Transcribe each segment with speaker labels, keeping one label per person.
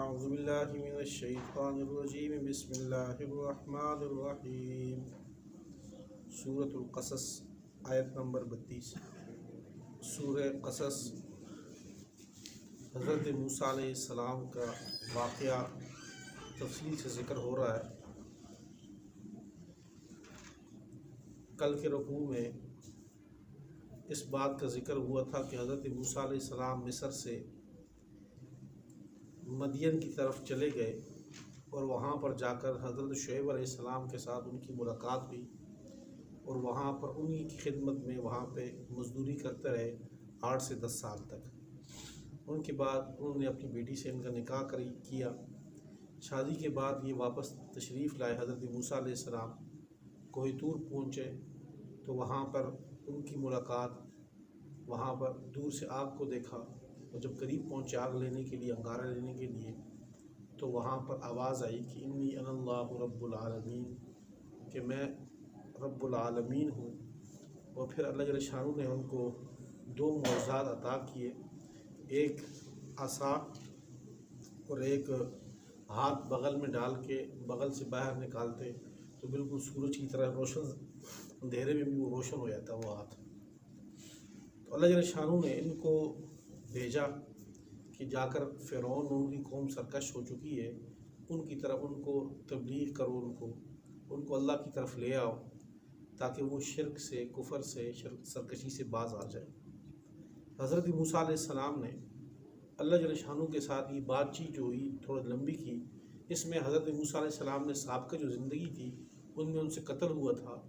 Speaker 1: اعوذ باللہ من الشیطان الرجیم بسم اللہ الرحمن الرحیم۔ سورۃ القصص آیت نمبر 32۔ سورہ قصص حضرت موسیٰ علیہ السلام کا واقعہ تفصیل سے ذکر ہو رہا ہے۔ کل کے رکوع میں اس بات کا ذکر ہوا تھا کہ حضرت موسیٰ علیہ السلام مصر سے مدین کی طرف چلے گئے اور وہاں پر جا کر حضرت شعیب علیہ السلام کے ساتھ ان کی ملاقات ہوئی اور وہاں پر انہی کی خدمت میں وہاں پہ مزدوری کرتے رہے 8 سے 10 سال تک۔ ان کے بعد انہوں نے اپنی بیٹی سے ان کا نکاح کیا۔ شادی کے بعد یہ واپس تشریف لائے حضرت موسیٰ علیہ السلام کوہ طور پہنچے تو وہاں پر ان کی ملاقات، وہاں پر دور سے آگ کو دیکھا اور جب قریب پہنچے آگ لینے کے لیے، انگارہ لینے کے لیے، تو وہاں پر آواز آئی کہ انی انا اللہ رب العالمین، کہ میں رب العالمین ہوں۔ اور پھر اللہ جل شانہ نے ان کو 2 معجزات عطا کیے، ایک عصا اور ایک ہاتھ بغل میں ڈال کے بغل سے باہر نکالتے تو بالکل سورج کی طرح روشن، اندھیرے میں بھی وہ روشن ہو جاتا وہ ہاتھ۔ تو اللہ جل شانہ نے ان کو بھیجا کہ جا کر فرعون اور ان کی قوم سرکش ہو چکی ہے، ان کی طرف ان کو تبلیغ کرو، ان کو اللہ کی طرف لے آؤ تاکہ وہ شرک سے، کفر سے، سرکشی سے باز آ جائے۔ حضرت موسیٰ علیہ السلام نے اللہ جل شانہ کے ساتھ یہ بات چیت جو ہوئی تھوڑا لمبی کی۔ اس میں حضرت موسیٰ علیہ السلام نے سابقہ جو زندگی تھی ان میں ان سے قتل ہوا تھا،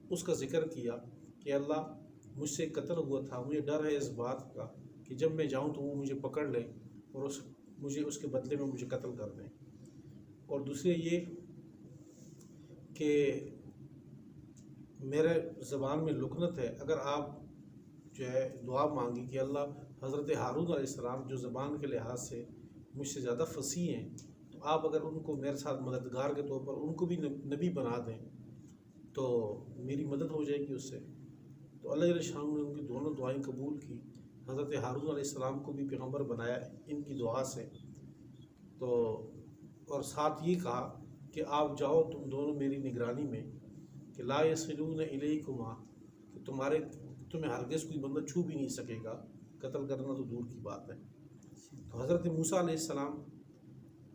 Speaker 1: اس کا ذکر کیا کہ اللہ مجھ سے قتل ہوا تھا، مجھے ڈر ہے اس بات کا کہ جب میں جاؤں تو وہ مجھے پکڑ لیں اور مجھے اس کے بدلے میں مجھے قتل کر دیں۔ اور دوسرے یہ کہ میرے زبان میں لکنت ہے، اگر آپ جو ہے دعا مانگی کہ اللہ حضرت ہارون علیہ السلام جو زبان کے لحاظ سے مجھ سے زیادہ فصیح ہیں، تو آپ اگر ان کو میرے ساتھ مددگار کے طور پر ان کو بھی نبی بنا دیں تو میری مدد ہو جائے گی اس سے۔ تو اللہ جل شانہ نے ان کی دونوں دعائیں قبول کی، حضرت ہارون علیہ السلام کو بھی پیغمبر بنایا ان کی دعا سے۔ تو اور ساتھ یہ کہا کہ آپ جاؤ تم دونوں میری نگرانی میں، کہ لا یصلون الیکما، کہ تمہیں ہرگز کوئی بندہ چھو بھی نہیں سکے گا، قتل کرنا تو دور کی بات ہے۔ تو حضرت موسیٰ علیہ السلام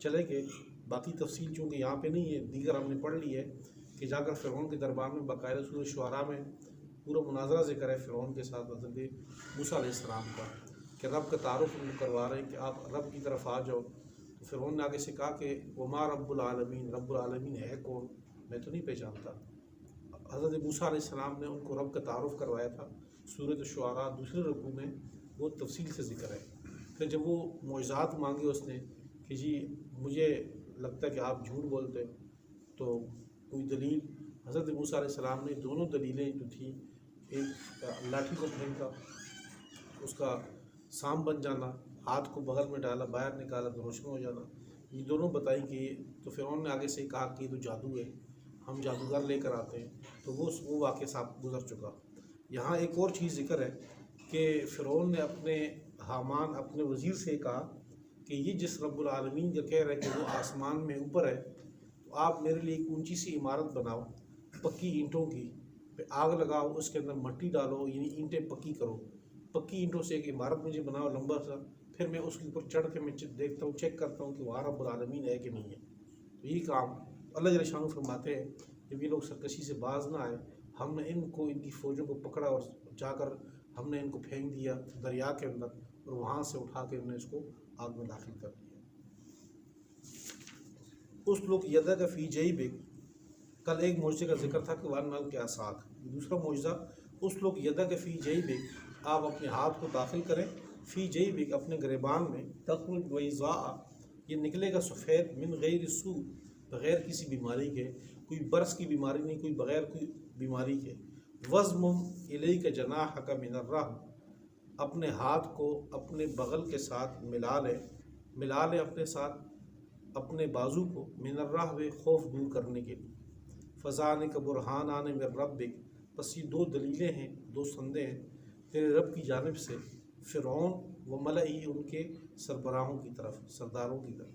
Speaker 1: چلے گئے۔ باقی تفصیل چونکہ یہاں پہ نہیں ہے، دیگر ہم نے پڑھ لی ہے کہ جا کر فرعون کے دربار میں باقاعدہ سورہ شعراء میں پورا مناظرہ ذکر ہے فرعون کے ساتھ حضرت موسیٰ علیہ السلام کا، کہ رب کا تعارف ان کو کروا رہے ہیں کہ آپ رب کی طرف آ جاؤ۔ تو فرعون نے آگے سے کہا کہ وما رب العالمین، رب العالمین ہے کون، میں تو نہیں پہچانتا۔ حضرت موسیٰ علیہ السلام نے ان کو رب کا تعارف کروایا تھا۔ سورۃ الشعراء دوسرے رکوع میں وہ تفصیل سے ذکر ہے۔ پھر جب وہ معجزات مانگے اس نے کہ جی مجھے لگتا ہے کہ آپ جھوٹ بولتے، تو کوئی دلیل، حضرت موسیٰ علیہ السلام نے دونوں دلیلیں جو تھیں، ایک لاٹھی کو پھینکا، اس کا سام بن جانا، ہاتھ کو بغل میں ڈالا، باہر نکالا تو روشن ہو جانا، یہ دونوں بتائی کہ تو فرعون نے آگے سے کہا کہ یہ تو جادو ہے، ہم جادوگر لے کر آتے ہیں، تو وہ واقعہ صاحب گزر چکا۔ یہاں ایک اور چیز ذکر ہے کہ فرعون نے اپنے حامان، اپنے وزیر سے کہا کہ یہ جس رب العالمین کا کہہ رہا ہے کہ وہ آسمان میں اوپر ہے، تو آپ میرے لیے ایک اونچی سی عمارت بناؤ پکی اینٹوں کی، پہ آگ لگاؤ، اس کے اندر مٹی ڈالو، یعنی اینٹیں پکی کرو، پکی اینٹوں سے ایک عمارت مجھے بناؤ لمبا سا، پھر میں اس کے اوپر چڑھ کے میں دیکھتا ہوں، چیک کرتا ہوں کہ وہاں رب العالمین ہے کہ نہیں ہے۔ تو یہی کام اللہ جل شانہ فرماتے ہیں جب یہ لوگ سرکشی سے باز نہ آئے، ہم نے ان کی فوجوں کو پکڑا اور جا کر ہم نے ان کو پھینک دیا دریا کے اندر، اور وہاں سے اٹھا کے ہم نے اس کو آگ میں داخل کر دیا۔ اس لوگ یدک فی جیبک، کل ایک معجزے کا ذکر تھا کہ وان نال کے عصاک، دوسرا معجزہ اس لوگ یدک فی جیبک، آپ اپنے ہاتھ کو داخل کریں، فی جیبک اپنے گریبان میں، تخرج بیضاء، یہ نکلے گا سفید، من غیر سوء، بغیر کسی بیماری کے، کوئی برس کی بیماری نہیں، کوئی بغیر کوئی بیماری کے، وضمم الیک جناحک من الرہب، اپنے ہاتھ کو اپنے بغل کے ساتھ ملا لے اپنے ساتھ اپنے بازو کو، من الرہب، خوف دور کرنے کے لیے، فذالک برہانان من ربک، بس یہ 2 دلیلیں ہیں، 2 سندیں ہیں تیرے رب کی جانب سے، فرعون و ملئی، ان کے سربراہوں کی طرف، سرداروں کی طرف۔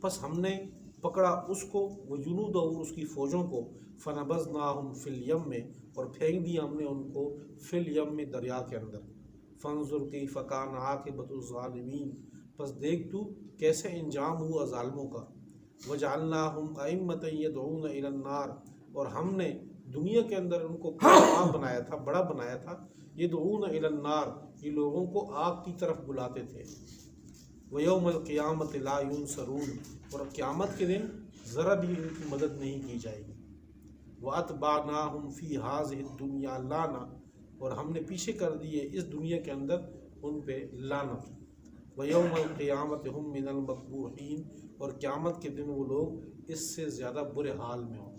Speaker 1: پس ہم نے پکڑا اس کو وہ جنود اور اس کی فوجوں کو، فنبذناہم فی الیم میں، اور پھینک دیا ہم نے ان کو فی الیم میں دریا کے اندر، فانظر کیف کان عاقبۃ الظالمین، پس دیکھ تو کیسے انجام ہوا ظالموں کا، وجعلناہم ائمۃ یدعون الی النار، اور ہم نے دنیا کے اندر ان کو بنایا تھا، بڑا بنایا تھا، یدعون الی النار، یہ لوگوں کو آگ کی طرف بلاتے تھے، ویوم القیامت لا ینصرون، اور قیامت کے دن ذرا بھی ان کی مدد نہیں کی جائے گی، وَأَتْبَعْنَاهُمْ فِي هَٰذِهِ الدُّنْيَا لَعْنَةً، اور ہم نے پیچھے کر دیے اس دنیا کے اندر ان پہ لعنت، وَيَوْمَ الْقِيَامَةِ هُمْ مِنَ الْمَقْبُوحِينَ، اور قیامت کے دن وہ لوگ اس سے زیادہ برے حال میں ہوں